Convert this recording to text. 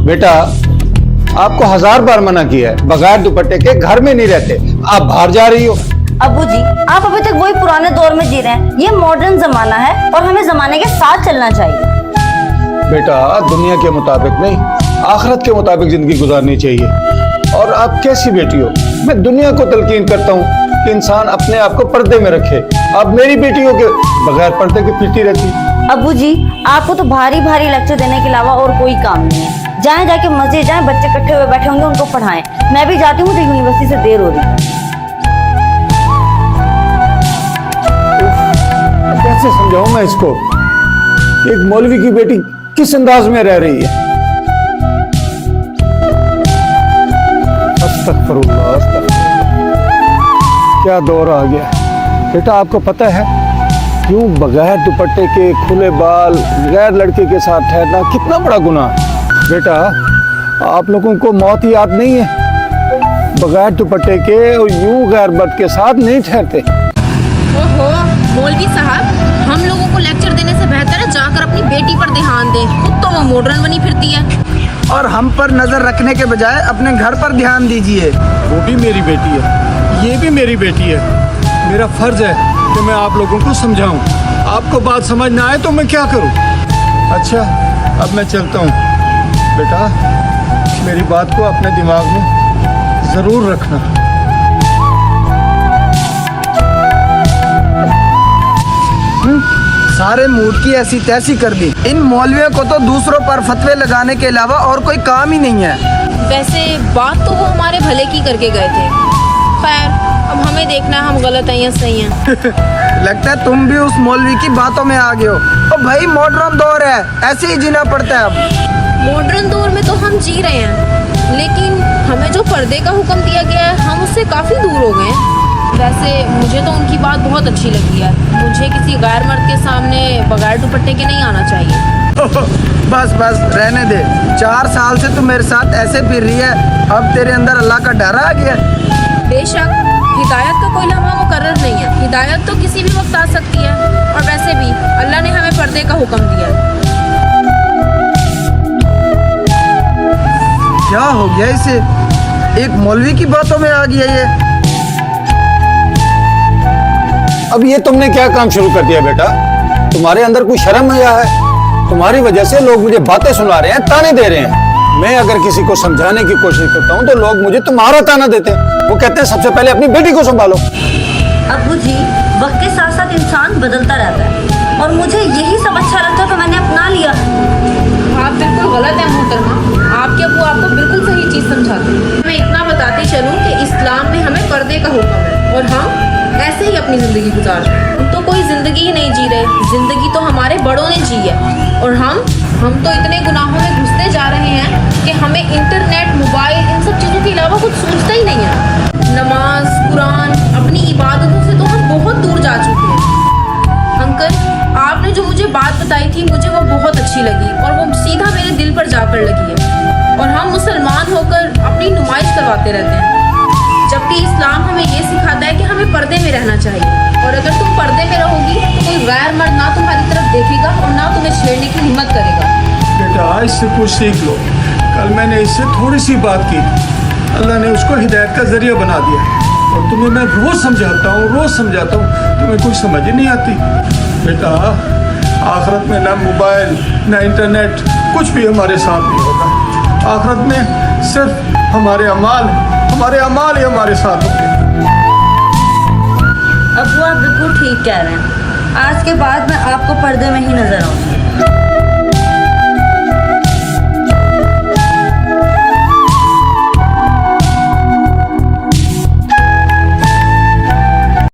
बेटा, आपको 1000 बार मना किया है, बगैर दुपट्टे के घर में नहीं रहते। आप बाहर जा रही हो। अबू जी, आप अभी तक वही पुराने दौर में जी रहे हैं। ये मॉडर्न जमाना है और हमें जमाने के साथ चलना चाहिए। बेटा, दुनिया के मुताबिक नहीं, आखिरत के मुताबिक जिंदगी गुजारनी चाहिए। और आप कैसी बेटी हो? मैं दुनिया को तलकीन करता हूँ कि इंसान अपने आप को पर्दे में रखे। आप मेरी बेटी हो के बगैर पर्दे के फिरती रहती। अबू जी, आपको तो भारी भारी लेक्चर देने के अलावा और कोई काम नहीं है। जाएं जाके मस्जिद जाएं, बच्चे इकट्ठे हुए बैठे होंगे, उनको पढ़ाएं। मैं भी जाती हूँ, मुझे यूनिवर्सिटी से देर हो रही है। कैसे समझाऊं मैं इसको? एक मौलवी की बेटी किस अंदाज में रह रही है। अस्तगफिरुल्लाह, अस्तगफिरुल्लाह। क्या दौर आ गया। बेटा, आपको पता है यूं बगैर दुपट्टे के खुले बाल गैर लड़के के साथ ठहरना कितना बड़ा गुनाह है। बेटा, आप लोगों को मौत याद नहीं है? बगैर दुपट्टे के और यूं गैर मर्द के साथ नहीं ठहरते। ओहो मौलवी साहब, हम लोगों को लेक्चर देने से बेहतर है जाकर अपनी बेटी पर ध्यान दें। खुद तो वो मॉडर्न बनी फिरती है। और हम पर नजर रखने के बजाय अपने घर पर ध्यान दीजिए। वो भी मेरी बेटी है, ये भी मेरी बेटी है। मेरा फर्ज है कि मैं आप लोगों को समझाऊं। आपको बात समझ ना आए तो मैं क्या करूं? अच्छा, अब मैं चलता हूं। बेटा, मेरी बात को अपने दिमाग में जरूर रखना। सारे मूड की ऐसी तैसी कर दी। इन मौलवियों को तो दूसरों पर फतवे लगाने के अलावा और कोई काम ही नहीं है। वैसे बात तो वो हमारे भले की करके गए थे। खैर, अब हमें देखना है हम गलत हैं या सही हैं। लगता है तुम भी उस मौलवी की बातों में आ गए हो। ओ भाई, मॉडर्न दौर है, ऐसे ही जीना पड़ता है। अब मॉडर्न दौर में तो हम जी रहे हैं, लेकिन हमें जो पर्दे का हुक्म दिया गया है हम उससे काफ़ी दूर हो गए हैं। वैसे मुझे तो उनकी बात बहुत अच्छी लगी है। मुझे किसी गैर मर्द के सामने बगैर दुपट्टे के नहीं आना चाहिए। बस बस रहने दे। 4 साल से तू मेरे साथ ऐसे फिर रही है, अब तेरे अंदर अल्लाह का डर आ गया। बेशक हिदायत का कोई लम्हा मुकर्रर नहीं है। हिदायत तो किसी भी वक्त आ सकती है। और वैसे भी अल्लाह ने हमें पर्दे का हुक्म दिया है। क्या हो गया इसे? एक मौलवी की बातों में आ गया ये। अब ये तुमने क्या काम शुरू कर दिया बेटा? तुम्हारे अंदर कोई शर्म हया है? तुम्हारी वजह से लोग मुझे बातें सुना रहे हैं, ताने दे रहे हैं। मैं अगर किसी को समझाने की कोशिश करता हूँ तो लोग मुझे तुम्हारा ताना देते हैं। वो कहते हैं सबसे पहले अपनी बेटी को संभालो। अबू जी, वक्त के साथ साथ इंसान बदलता रहता है और मुझे यही सब अच्छा लगता तो मैंने अपना लिया। आप बिल्कुल गलत हैं मोहतरमा। आपके अब्बू आपको बिल्कुल सही चीज़ समझाते हैं। मैं इतना बताती चलूँ कि इस्लाम में हमें पर्दे का हुक्म है और हम ऐसे ही अपनी ज़िंदगी गुजार रहे हैं। हम तो कोई ज़िंदगी ही नहीं जी रहे। ज़िंदगी तो हमारे बड़ों ने जी है और हम तो इतने गुनाहों में घुसते जा रहे हैं कि हमें इंटरनेट, मोबाइल, इन सब चीज़ों के अलावा कुछ सोचता ही नहीं है। नमाज, कुरान, अपनी इबादतों से तो हम बहुत दूर जा चुके हैं। अंकल, आपने जो मुझे बात बताई थी मुझे वो बहुत अच्छी लगी और वो सीधा मेरे दिल पर जाकर लगी है। और हम मुसलमान होकर अपनी नुमाइश करवाते रहते हैं, जबकि इस्लाम हमें ये सिखाता है कि हमें पर्दे में रहना चाहिए। और अगर तुम पर्दे में रहोगी तो कोई गैर मर्द ना तुम्हारी तरफ देखेगा और ना तुम्हें छेड़ने की हिम्मत करेगा। बेटा, इससे कुछ सीख लो। कल मैंने इससे थोड़ी सी बात की, अल्लाह ने उसको हिदायत का जरिया बना दिया। और तुम्हें मैं रोज़ समझाता हूँ, तुम्हें कुछ समझ ही नहीं आती। बेटा, आखिरत में ना मोबाइल ना इंटरनेट कुछ भी हमारे साथ नहीं होगा। आखिरत में सिर्फ हमारे अमाल ही हमारे साथ होंगे। अबू, आप बिल्कुल ठीक कह रहे हैं। आज के बाद मैं आपको पर्दे में ही नजर आऊंगी।